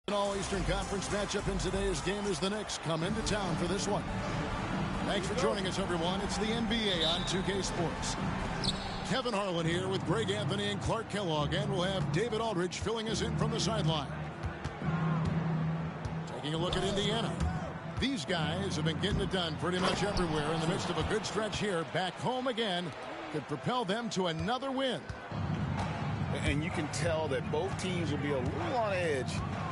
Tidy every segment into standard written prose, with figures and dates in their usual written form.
An All-Eastern Conference matchup in today's game as the Knicks come into town for this one. Thanks for joining us, everyone. It's the NBA on 2K Sports. Kevin Harlan here with Greg Anthony and Clark Kellogg, and we'll have David Aldridge filling us in from the sideline. Taking a look at Indiana. These guys have been getting it done pretty much everywhere in the midst of a good stretch here. Back home again could propel them to another win. And you can tell that both teams will be a little on edge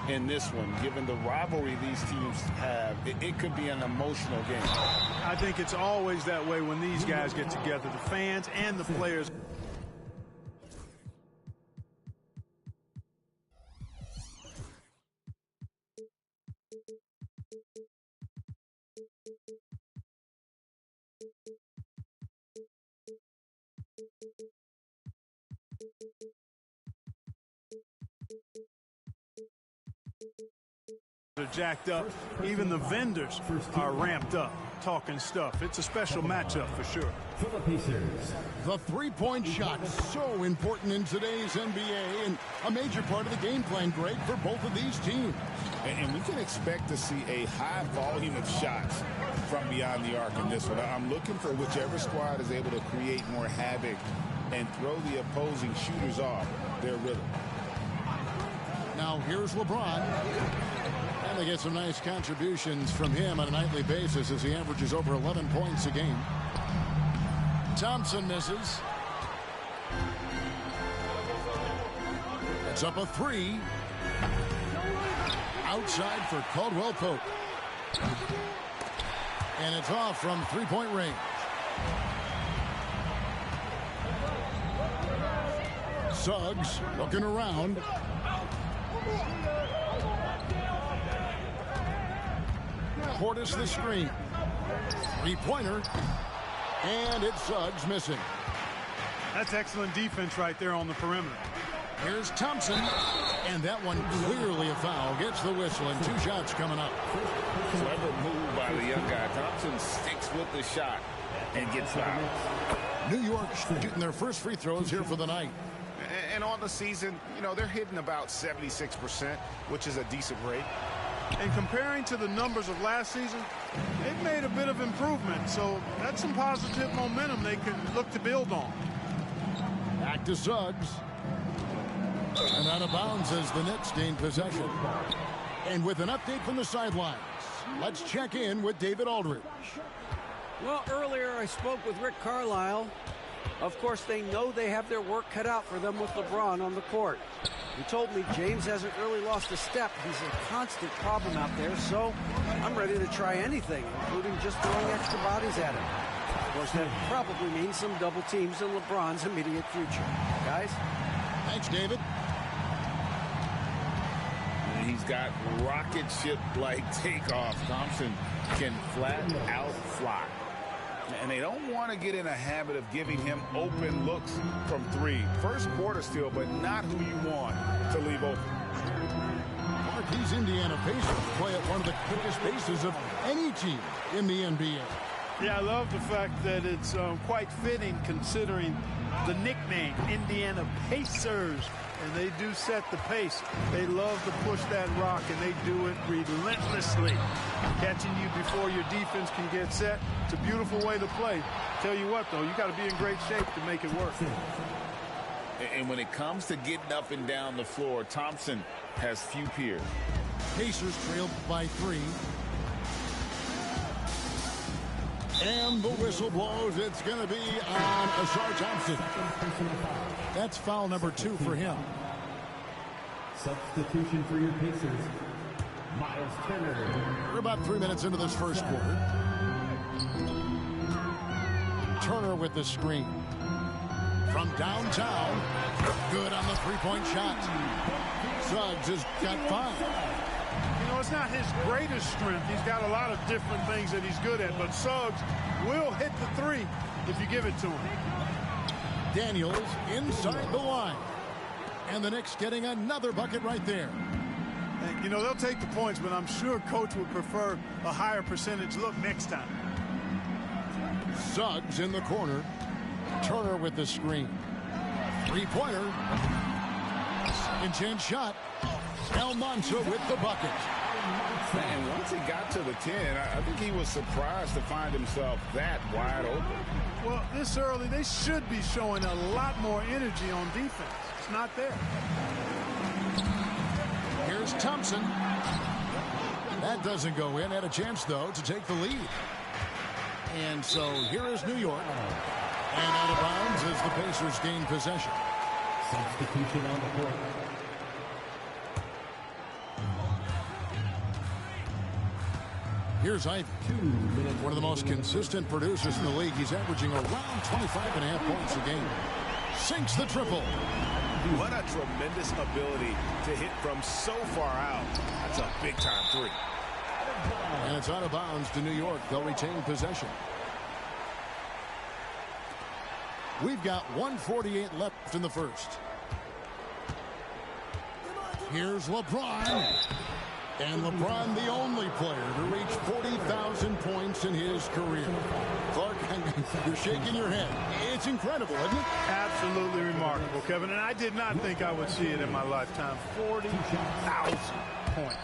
in this one, given the rivalry these teams have. It could be an emotional game. I think it's always that way when these guys get together, the fans and the players. Are jacked up. Even the vendors are ramped up, talking stuff. It's a special matchup for sure. The three-point shot, so important in today's NBA and a major part of the game plan, Greg, for both of these teams. And we can expect to see a high volume of shots from beyond the arc in this one. I'm looking for whichever squad is able to create more havoc and throw the opposing shooters off their rhythm. Now here's LeBron. And they get some nice contributions from him on a nightly basis as he averages over 11 points a game. Thompson misses. It's up a three. Outside for Caldwell Pope. And it's off from three-point range. Suggs looking around. Portis the screen. Three-pointer. And it's Suggs missing. That's excellent defense right there on the perimeter. Here's Thompson. And that one clearly a foul. Gets the whistle and two shots coming up. Clever move by the young guy. Thompson sticks with the shot and gets fouled. New York shooting their first free throws here for the night. And on the season, you know, they're hitting about 76%, which is a decent rate. And comparing to the numbers of last season, they've made a bit of improvement. So that's some positive momentum they can look to build on. Back to Suggs. And out of bounds as the Knicks gain possession. And with an update from the sidelines, let's check in with David Aldridge. Well, earlier I spoke with Rick Carlisle. Of course, they know they have their work cut out for them with LeBron on the court. He told me James hasn't really lost a step. He's a constant problem out there, so I'm ready to try anything, including just throwing extra bodies at him. Of course, that probably means some double teams in LeBron's immediate future. Guys? Thanks, David. He's got rocket ship-like takeoff. Thompson can flat out fly. And they don't want to get in a habit of giving him open looks from three. First quarter still, but not who you want to leave open. These Indiana Pacers play at one of the quickest paces of any team in the NBA. Yeah, I love the fact that it's quite fitting considering the nickname, Indiana Pacers. And they do set the pace. They love to push that rock, and they do it relentlessly. Catching you before your defense can get set. It's a beautiful way to play. Tell you what, though, you got to be in great shape to make it work. And when it comes to getting up and down the floor, Thompson has few peers. Pacers trailed by 3. And the whistle blows. It's going to be on Asar Thompson. That's foul number 2 for him. Substitution for your Pacers, Miles Turner. We're about 3 minutes into this first quarter. Turner with the screen. from downtown. Good on the three-point shot. Suggs has got 5. You know, it's not his greatest strength. He's got a lot of different things that he's good at, but Suggs will hit the 3 if you give it to him. Daniels inside the line. And the Knicks getting another bucket right there. And, you know, they'll take the points, but I'm sure coach would prefer a higher percentage look next time. Suggs in the corner. Turner with the screen. Three-pointer. Second chance shot. Almanza with the bucket. And once he got to the 10, I think he was surprised to find himself that wide open. Well, this early, they should be showing a lot more energy on defense. It's not there. Here's Thompson. That doesn't go in. Had a chance, though, to take the lead. And so here is New York. And out of bounds as the Pacers gain possession. Substitution on the court. Here's Ivy. One of the most consistent producers in the league. He's averaging around 25.5 points a game. Sinks the triple. What a tremendous ability to hit from so far out. That's a big-time 3. And it's out of bounds to New York. They'll retain possession. We've got 1:48 left in the first. Here's LeBron. And LeBron, the only player to reach 40,000 points in his career. Clark, you're shaking your head. It's incredible, isn't it? Absolutely remarkable, Kevin. And I did not think I would see it in my lifetime. 40,000 points.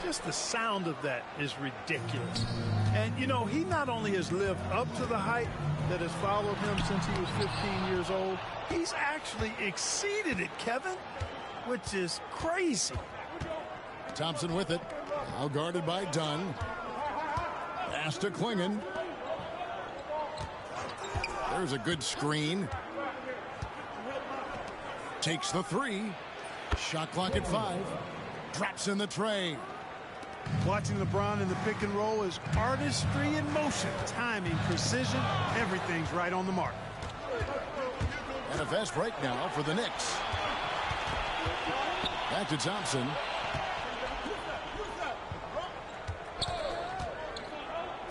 Just the sound of that is ridiculous. And, you know, he not only has lived up to the height that has followed him since he was 15 years old, he's actually exceeded it, Kevin, which is crazy. Thompson with it. Now guarded by Dunn. Pass to Klingon. There's a good screen. Takes the 3. Shot clock at 5. Drops in the tray. Watching LeBron in the pick and roll is artistry in motion. Timing, precision, everything's right on the mark. And a fast break now for the Knicks. Back to Thompson.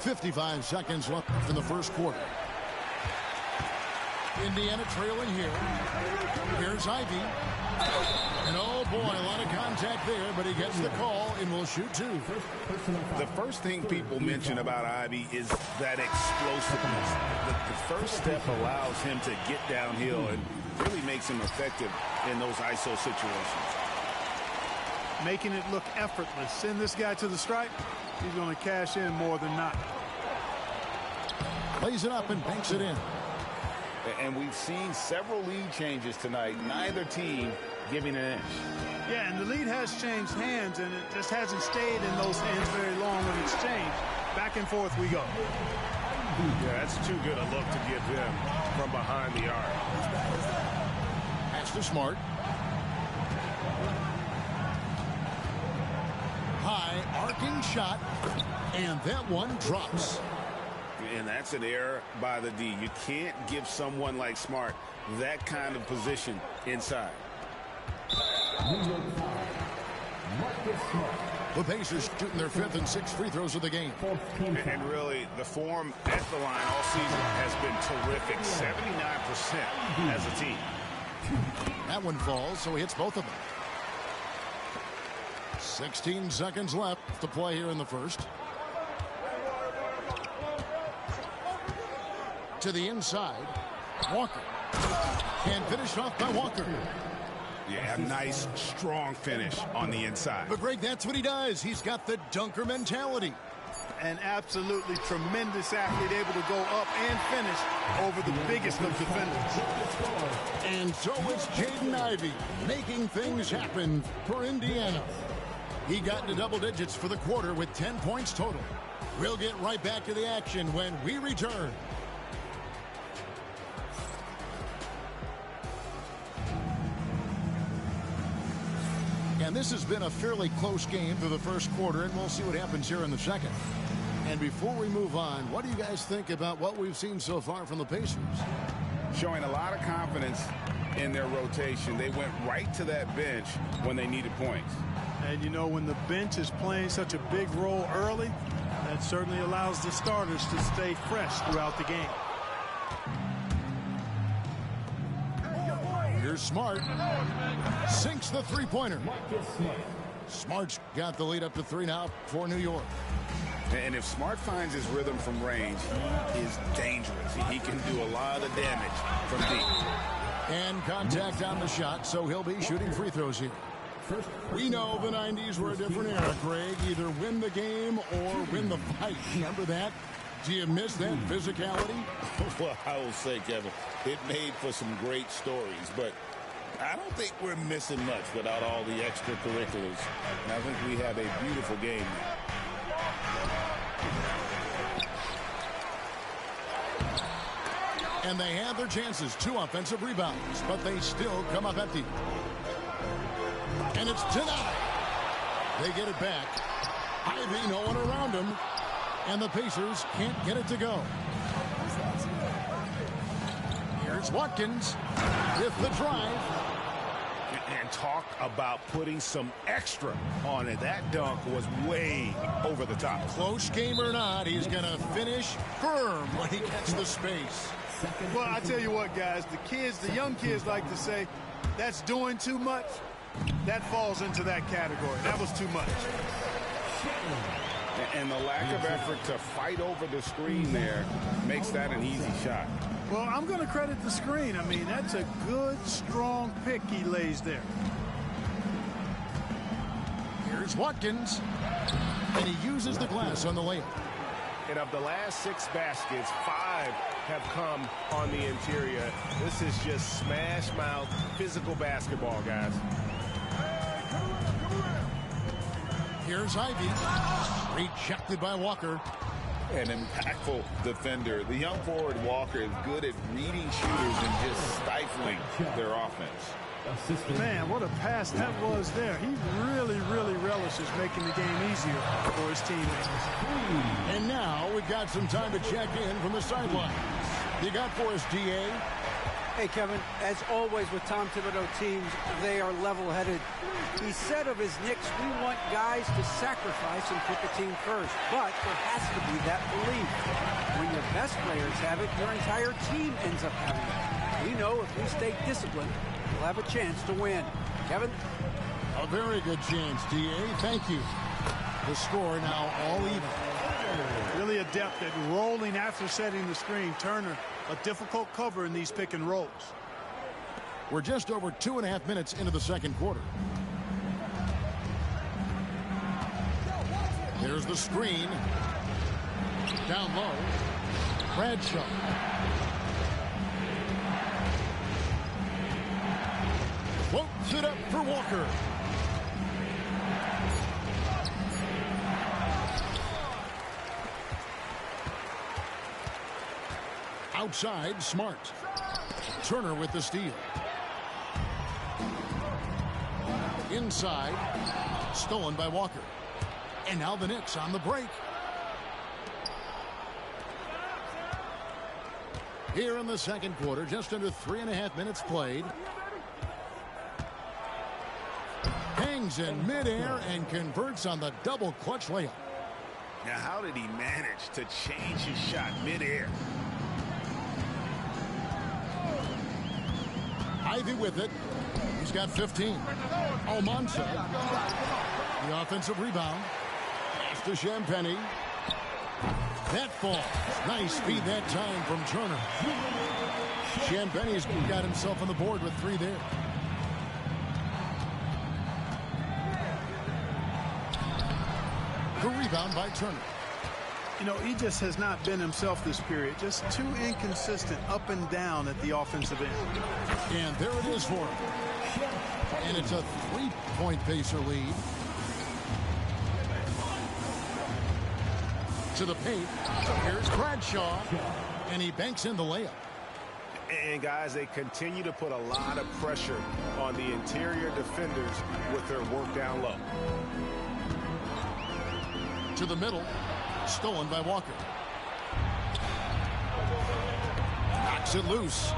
.55 seconds left in the first quarter. Indiana trailing here. Here's Ivy. And oh boy, a lot of contact there, but he gets the call and will shoot 2. The first thing people mention about Ivy is that explosiveness. The first step allows him to get downhill and really makes him effective in those ISO situations. Making it look effortless. Send this guy to the stripe. He's going to cash in more than not. Lays it up and banks it in. And we've seen several lead changes tonight. Neither team giving an inch. Yeah, and the lead has changed hands, and it just hasn't stayed in those hands very long when it's changed. Back and forth we go. Yeah, that's too good a look to give him from behind the arc. Pass to Smart. High arcing shot, and that one drops. And that's an error by the D. You can't give someone like Smart that kind of position inside. The Pacers shooting their 5th and 6th free throws of the game. And really, the form at the line all season has been terrific. 79% as a team. That one falls, so he hits both of them. 16 seconds left to play here in the first. To the inside. Walker. And finished off by Walker. Yeah, a nice, strong finish on the inside. But, Greg, that's what he does. He's got the dunker mentality. An absolutely tremendous athlete, able to go up and finish over the biggest of defenders. And so is Jaden Ivey, making things happen for Indiana. He got into double digits for the quarter with 10 points total. We'll get right back to the action when we return. And this has been a fairly close game through the first quarter, and we'll see what happens here in the second. And before we move on, what do you guys think about what we've seen so far from the Pacers? showing a lot of confidence in their rotation. They went right to that bench when they needed points. And you know, when the bench is playing such a big role early, that certainly allows the starters to stay fresh throughout the game. Here's Smart. Sinks the three-pointer. Smart's got the lead up to 3 now for New York. And if Smart finds his rhythm from range, he is dangerous. He can do a lot of damage from deep. And contact on the shot, so he'll be shooting free throws here. We know the 90s were a different era, Greg. Either win the game or win the fight. Remember that? Do you miss that physicality? Well, I will say, Kevin, it made for some great stories, but I don't think we're missing much without all the extracurriculars. And I think we have a beautiful game now. And they had their chances, 2 offensive rebounds, but they still come up empty. And it's denied. They get it back. Ivy, no one around him. And the Pacers can't get it to go. Here's Watkins with the drive. And talk about putting some extra on it. That dunk was way over the top. Close game or not, he's going to finish firm when he gets the space. Well, I tell you what, guys, the young kids like to say, that's doing too much. That falls into that category. That was too much. And the lack of effort to fight over the screen there makes that an easy shot. Well, I'm going to credit the screen. I mean, that's a good, strong pick he lays there. Here's Watkins. And he uses the glass on the layup. And of the last 6 baskets, 5 have come on the interior. This is just smash mouth, physical basketball, guys. Here's Ivy. Rejected by Walker. An impactful defender. The young forward Walker is good at reading shooters and just stifling their offense. Man, what a pass that was there. He really, really relishes making the game easier for his teammates. And now we've got some time to check in from the sidelines. You got for us, DA? Hey, Kevin, as always with Tom Thibodeau teams, they are level-headed. He said of his Knicks, we want guys to sacrifice and put the team first. But there has to be that belief. When your best players have it, your entire team ends up having it. We know if we stay disciplined, we'll have a chance to win. Kevin? A very good chance, DA. Thank you. The score now all even. Really adept at rolling after setting the screen. Turner, a difficult cover in these pick and rolls. We're just over 2.5 minutes into the second quarter. There's the screen. Down low. Bradshaw. Floats it up for Walker. Outside, Smart. Turner with the steal. Inside, stolen by Walker. And now the Knicks on the break. Here in the second quarter, just under 3.5 minutes played. Hangs in midair and converts on the double clutch layup. Now, how did he manage to change his shot midair? Ivy with it. He's got 15. Almanza. The offensive rebound. Pass to Champagnie. That falls. Nice speed that time from Turner. Champagnie's got himself on the board with 3 there. The rebound by Turner. You know, he just has not been himself this period. Just too inconsistent up and down at the offensive end. And there it is for him. And it's a 3-point Pacer lead. To the paint. Here's Bradshaw. And he banks in the layup. And, guys, they continue to put a lot of pressure on the interior defenders with their work down low. To the middle. Stolen by Walker. Knocks it loose.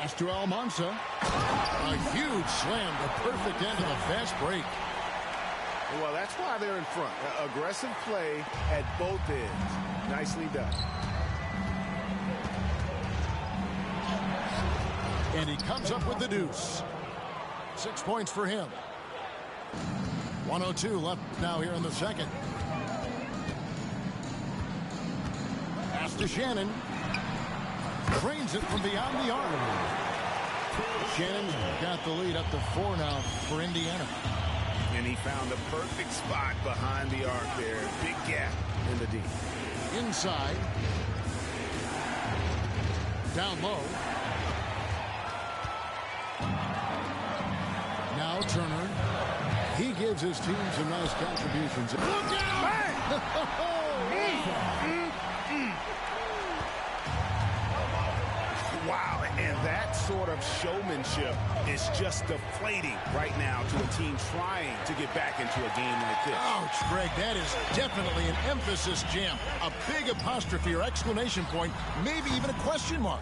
Pass to Almanza. A huge slam, the perfect end of the fast break. Well, that's why they're in front. Aggressive play at both ends. Nicely done. And he comes up with the deuce. 6 points for him. 1:02 left now here in the second. Pass to Shannon. Drains it from beyond the arc. Shannon's got the lead up to 4 now for Indiana. And he found the perfect spot behind the arc there. Big gap in the D. Inside. Down low. Now Turner. He gives his team some nice contributions. Look out! Wow, and that sort of showmanship is just deflating right now to a team trying to get back into a game like this. Ouch, Greg, that is definitely an emphasis jam. A big apostrophe or exclamation point, maybe even a question mark.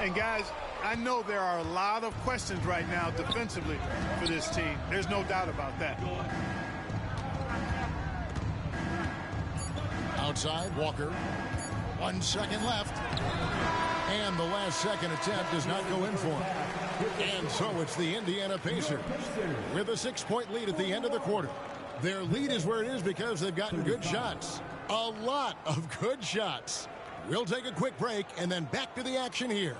And guys, I know there are a lot of questions right now defensively for this team. There's no doubt about that. Outside, Walker. 1 second left. And the last second attempt does not go in for him. And so it's the Indiana Pacers with a 6-point lead at the end of the quarter. Their lead is where it is because they've gotten good shots. A lot of good shots. We'll take a quick break and then back to the action here.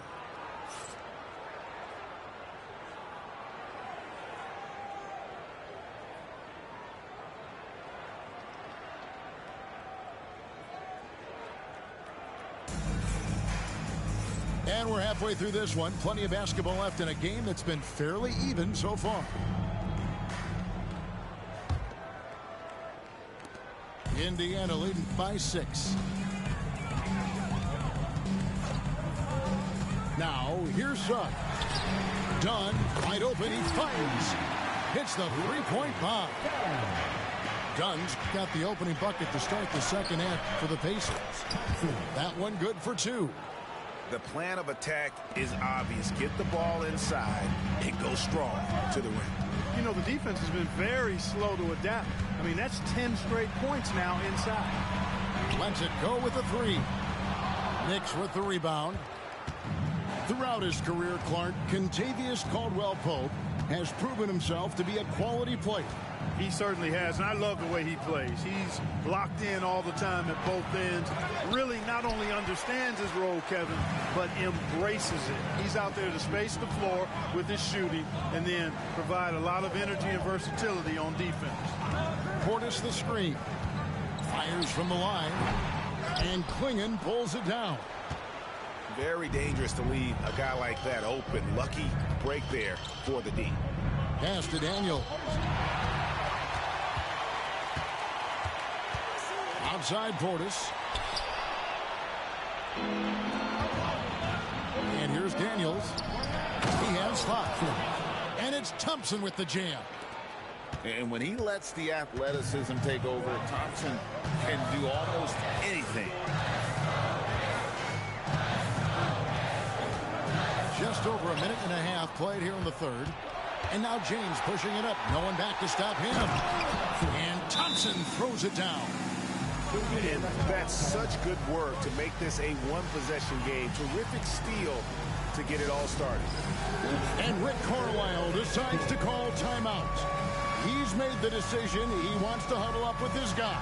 And we're halfway through this one. Plenty of basketball left in a game that's been fairly even so far. Indiana leading by 6. Now, here's Sugg. Dunn, wide open, he finds. Hits the three-point bomb. Dunn's got the opening bucket to start the second half for the Pacers. That one good for 2. The plan of attack is obvious. Get the ball inside and go strong to the rim. You know, the defense has been very slow to adapt. I mean, that's 10 straight points now inside. Lets it go with a 3. Knicks with the rebound. Throughout his career, Clark, Kentavious Caldwell-Pope has proven himself to be a quality player. He certainly has, and I love the way he plays. He's locked in all the time at both ends. Really not only understands his role, Kevin, but embraces it. He's out there to space the floor with his shooting and then provide a lot of energy and versatility on defense. Portis the screen. Fires from the line. And Klingon pulls it down. Very dangerous to leave a guy like that open. Lucky break there for the D. Pass to Daniel. Outside Portis. And here's Daniels. He has 5. And it's Thompson with the jam. And when he lets the athleticism take over, Thompson can do almost anything. Just over a minute and a half played here in the third. And now James pushing it up. No one back to stop him. And Thompson throws it down. And that's such good work to make this a one-possession game. Terrific steal to get it all started. And Rick Carlisle decides to call timeout. He's made the decision. He wants to huddle up with his guy.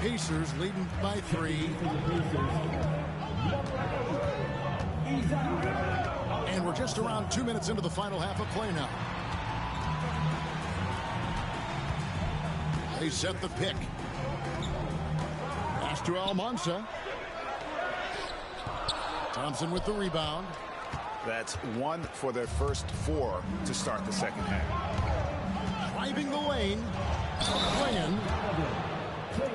Pacers leading by 3. And we're just around 2 minutes into the final half of play now. They set the pick. Pass to Almanza. Thompson with the rebound. That's 1 for their first 4 to start the second half. Driving the lane. Klingon.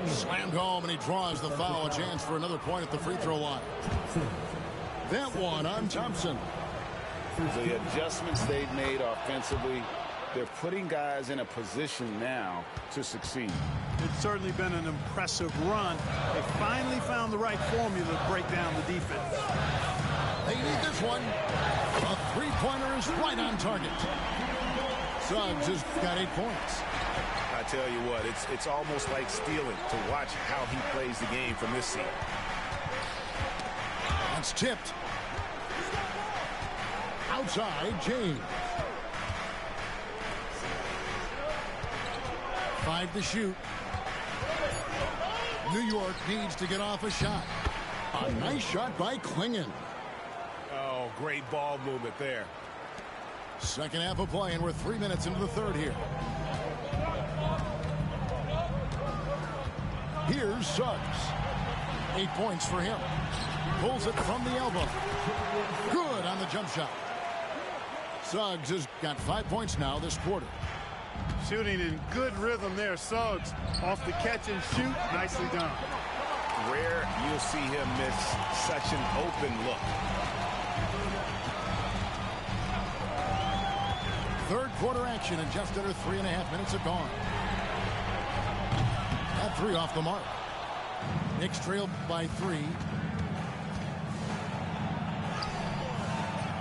Slammed home, and he draws the foul. A chance for another point at the free throw line. That one on Thompson. The adjustments they've made offensively They're putting guys in a position now to succeed. It's certainly been an impressive run. They finally found the right formula to break down the defense. They need this one. A three-pointer is right on target. Suggs has got 8 points. I tell you what, it's almost like stealing to watch how he plays the game from this seat. That's tipped. Outside, James. 5 to shoot. New York needs to get off a shot. A nice shot by Klingon. Oh, great ball movement there. Second half of play, and we're 3 minutes into the third here. Here's Suggs. 8 points for him. Pulls it from the elbow. Good on the jump shot. Suggs has got 5 points now this quarter. Shooting in good rhythm there. Suggs off the catch and shoot. Nicely done. Rare you'll see him miss such an open look. Third quarter action, and just under 3.5 minutes have gone. At 3 off the mark. Knicks trailed by 3.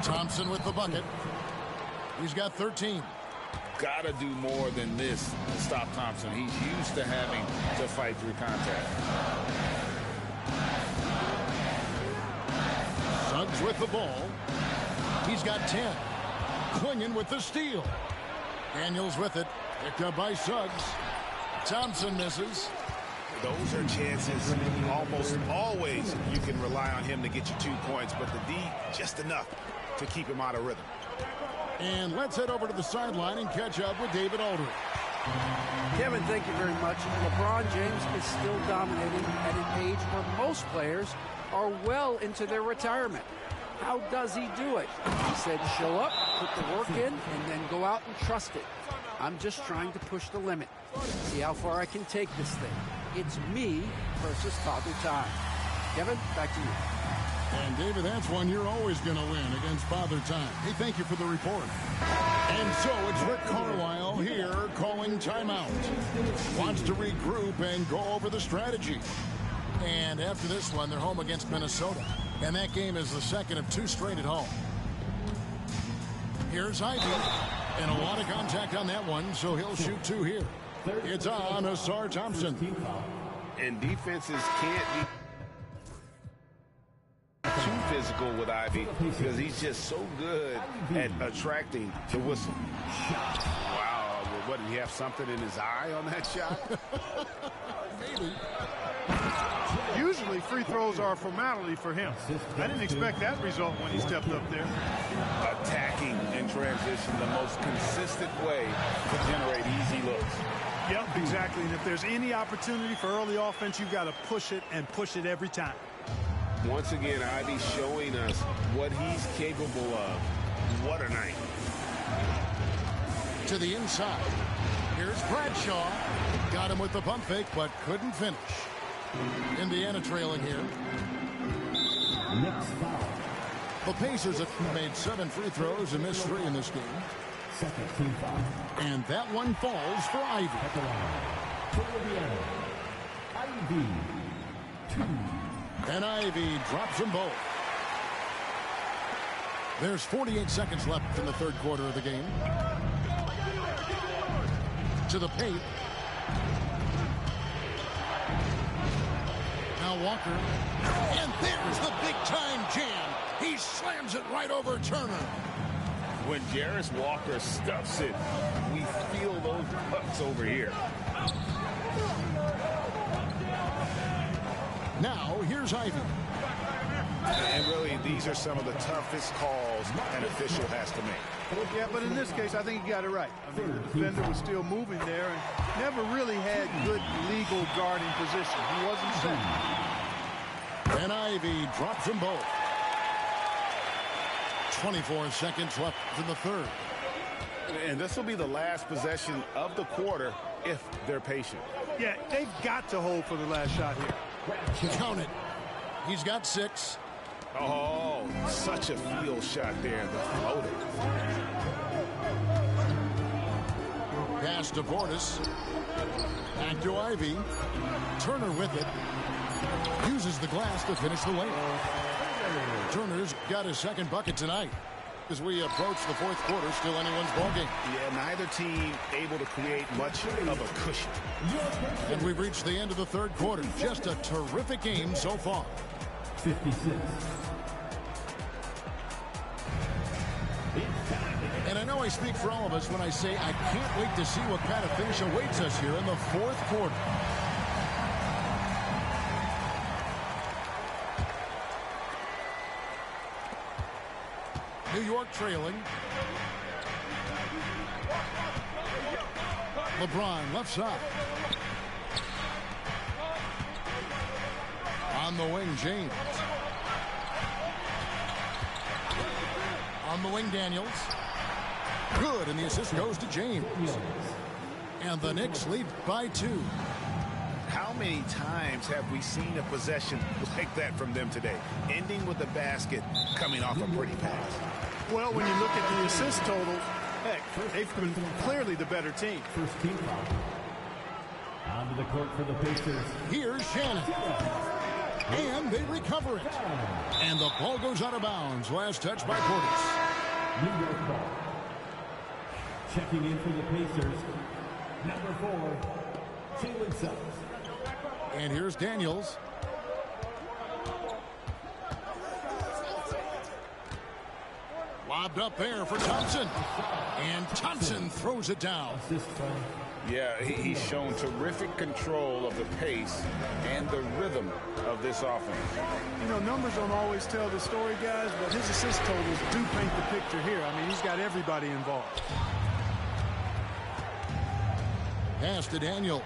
Thompson with the bucket. He's got 13. Got to do more than this to stop Thompson. He's used to having to fight through contact. Suggs with the ball. He's got 10. Klingon with the steal. Daniels with it. Picked up by Suggs. Thompson misses. Those are chances almost always you can rely on him to get you 2 points, but the D just enough to keep him out of rhythm. And let's head over to the sideline and catch up with David Aldridge. Kevin, thank you very much. LeBron James is still dominating at an age where most players are well into their retirement. How does he do it? He said show up, put the work in, and then go out and trust it. I'm just trying to push the limit. See how far I can take this thing. It's me versus Father Time. Kevin, back to you. And David, that's one you're always going to win against Father Time. Hey, thank you for the report. And so it's Rick Carlisle here calling timeout. Wants to regroup and go over the strategy. And after this one, they're home against Minnesota. And that game is the second of 2 straight at home. Here's Ivy. And a lot of contact on that one, so he'll shoot 2 here. It's on Asar Thompson. And defenses can't be too physical with Ivy because he's just so good at attracting the whistle. Wow, what, did he have something in his eye on that shot? Maybe. Usually free throws are a formality for him. I didn't expect that result when he stepped up there. Attacking in transition, the most consistent way to generate easy looks. Yep, exactly. And if there's any opportunity for early offense, you've got to push it and push it every time. Once again, Ivy showing us what he's capable of. What a night. To the inside. Here's Bradshaw. Got him with the pump fake, but couldn't finish. Indiana trailing here. Next foul. The Pacers have made 7 free throws and missed 3 in this game. Second team foul. And that one falls for Ivy. At the line. For Indiana. Ivy. 2. And Ivy drops them both. There's 48 seconds left in the third quarter of the game. To the paint. Now Walker. And there's the big-time jam. He slams it right over Turner. When Jarris Walker stuffs it, we feel those bucks over here. Now, here's Ivy. And really, these are some of the toughest calls an official has to make. Yeah, but in this case, I think he got it right. I mean, the defender was still moving there and never really had good legal guarding position. He wasn't set. And Ivy drops them both. 24 seconds left in the third. And this will be the last possession of the quarter if they're patient. Yeah, they've got to hold for the last shot here. Count it. He's got 6. Oh, such a field shot there, the floater. Pass to Portis. Back to Ivy. Turner with it. Uses the glass to finish the layup. Turner's got his second bucket tonight. As we approach the fourth quarter, still anyone's ballgame. Yeah, neither team able to create much of a cushion. And we've reached the end of the third quarter. Just a terrific game so far. 56. And I know I speak for all of us when I say I can't wait to see what kind of finish awaits us here in the fourth quarter. New York trailing. LeBron left side. On the wing, James. On the wing, Daniels. Good, and the assist goes to James. And the Knicks lead by 2. How many times have we seen a possession like that from them today? Ending with a basket, coming off a pretty pass. Well, when you look at the assist total, heck, they've been clearly the better team. First team foul. Onto the court for the Pacers. Here's Shannon. And they recover it. And the ball goes out of bounds. Last touch by Portis. New York ball. Checking in for the Pacers. Number 4, Jalen Suggs. And here's Daniels. Lobbed up there for Thompson. And Thompson throws it down. Yeah, he's shown terrific control of the pace and the rhythm of this offense. You know, numbers don't always tell the story, guys, but his assist totals do paint the picture here. I mean, he's got everybody involved. Pass to Daniels.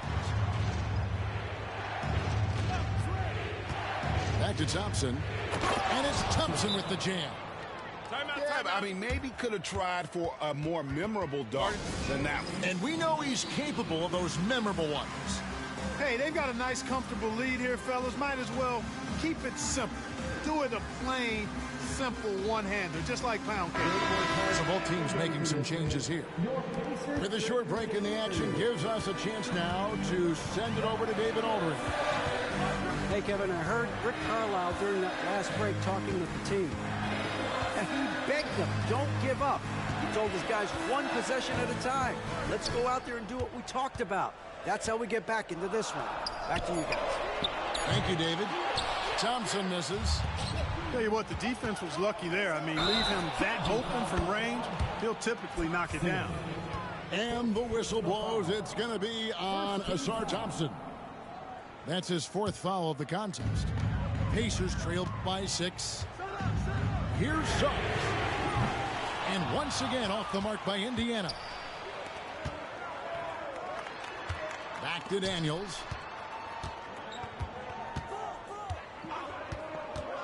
Back to Thompson. And it's Thompson with the jam. I mean, maybe could have tried for a more memorable dunk than that one. And we know he's capable of those memorable ones. Hey, they've got a nice, comfortable lead here, fellas. Might as well keep it simple. Do it a plain, simple one-hander, just like pound cake. So both teams making some changes here. With a short break in the action, gives us a chance now to send it over to David Aldridge. Hey, Kevin, I heard Rick Carlisle during that last break talking with the team. And he begged them, don't give up. He told his guys one possession at a time. Let's go out there and do what we talked about. That's how we get back into this one. Back to you guys. Thank you, David. Thompson misses. Tell you what, the defense was lucky there. I mean, leave him that open from range, he'll typically knock it down. And the whistle blows. It's going to be on Asar Thompson. That's his 4th foul of the contest. Pacers trail by 6. Here's Suggs. And once again off the mark by Indiana. Back to Daniels.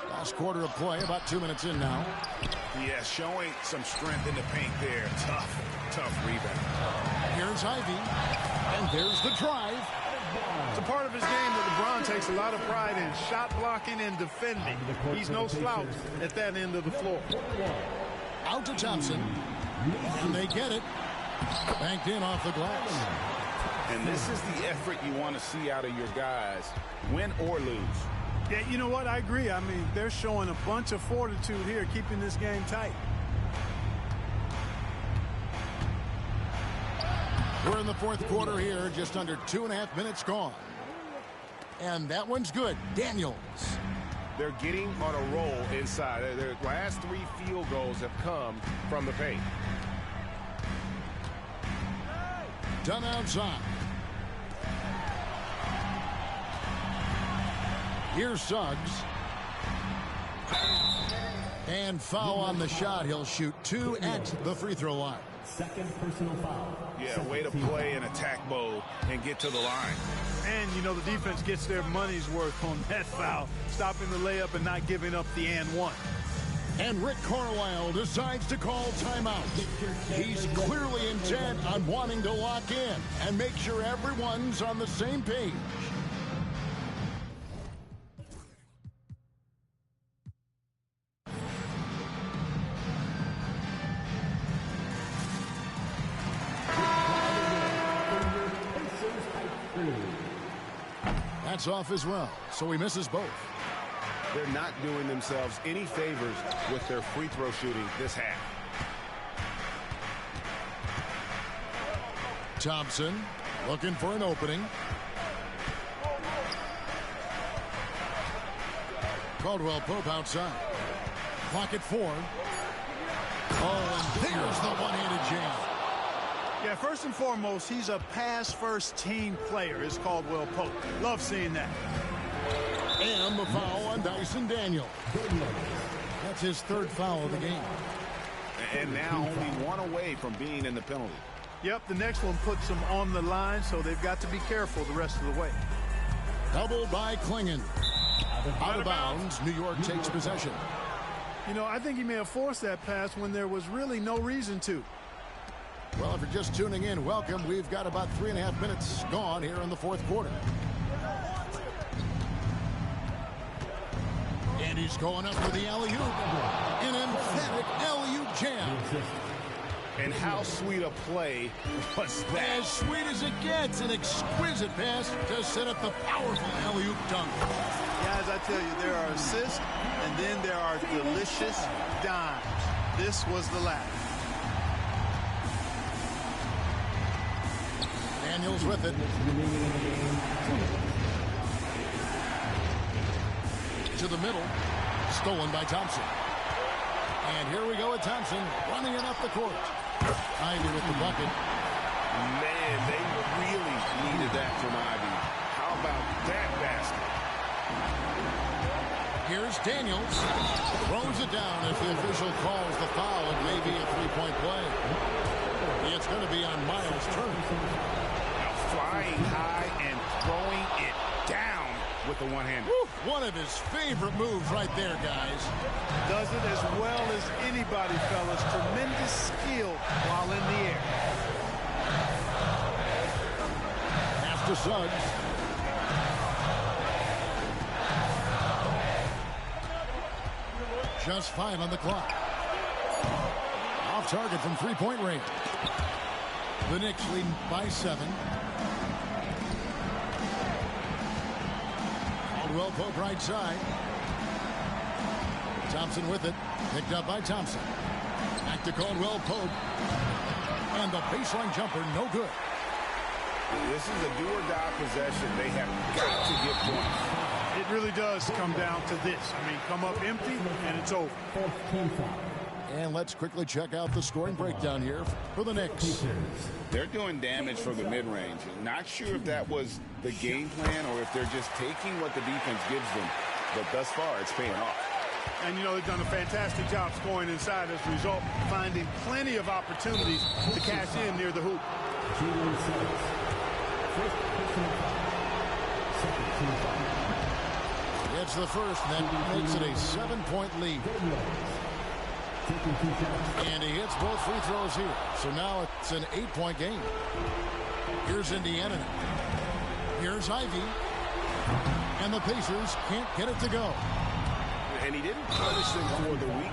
Last quarter of play, about 2 minutes in now. Yeah, showing some strength in the paint there. Tough rebound. Here's Ivy. And there's the drive. It's a part of his game that LeBron takes a lot of pride in, shot blocking and defending. He's no slouch at that end of the floor. Out to Thompson. And they get it. Banked in off the glass. And this is the effort you want to see out of your guys, win or lose. Yeah, you know what? I agree. I mean, they're showing a bunch of fortitude here, keeping this game tight. We're in the fourth quarter here, just under 2.5 minutes gone. And that one's good. Daniels. They're getting on a roll inside. Their last 3 field goals have come from the paint. Done outside. Here's Suggs. And foul on the shot. He'll shoot 2 at the free throw line. Second personal foul. Yeah, way to play in attack mode and get to the line. And, you know, the defense gets their money's worth on that foul, stopping the layup and not giving up the and one. And Rick Carlisle decides to call timeout. He's clearly intent on wanting to lock in and make sure everyone's on the same page. That's off as well, so he misses both. They're not doing themselves any favors with their free throw shooting this half. Thompson looking for an opening. Caldwell Pope outside. Clock at 4. Oh, and there's the one-handed jam. Yeah, first and foremost, he's a pass-first team player, is Caldwell Pope. Love seeing that. And the foul on Dyson Daniel. That's his third foul of the game. And now only one away from being in the penalty. Yep, the next one puts them on the line, so they've got to be careful the rest of the way. Doubled by Klingon. Out of bounds, New York takes possession. You know, I think he may have forced that pass when there was really no reason to. Well, if you're just tuning in, welcome. We've got about 3.5 minutes gone here in the fourth quarter. And he's going up for the alley-oop. An emphatic alley-oop jam. And how sweet a play was that? As sweet as it gets, an exquisite pass to set up the powerful alley-oop dunk. Guys, I tell you, there are assists, and then there are delicious dimes. This was the last. Daniels with it. To the middle. Stolen by Thompson. And here we go with Thompson running it up the court. Ivy with the bucket. Man, they really needed that from Ivy. How about that basket? Here's Daniels. Throws it down. If the official calls the foul, it may be a three-point play. It's going to be on Miles' turn. Flying high and throwing it down with the one-hander. One of his favorite moves right there, guys. Does it as well as anybody, fellas. Tremendous skill while in the air. Pass to Suggs. Just 5 on the clock. Off target from three-point range. The Knicks lead by 7. Caldwell Pope right side. Thompson with it. Picked up by Thompson. Back to Caldwell Pope. And the baseline jumper, no good. This is a do-or-die possession. They have got to get points. It really does come down to this. I mean, come up empty, and it's over. And let's quickly check out the scoring breakdown here for the Knicks. They're doing damage from the mid-range. Not sure if that was the game plan or if they're just taking what the defense gives them. But thus far, it's paying off. And, you know, they've done a fantastic job scoring inside as a result, finding plenty of opportunities to cash in near the hoop. It's the first, and that makes it a 7-point lead. And he hits both free throws here. So now it's an 8-point game. Here's Indiana. Here's Ivy. And the Pacers can't get it to go. And he didn't punish them for the weak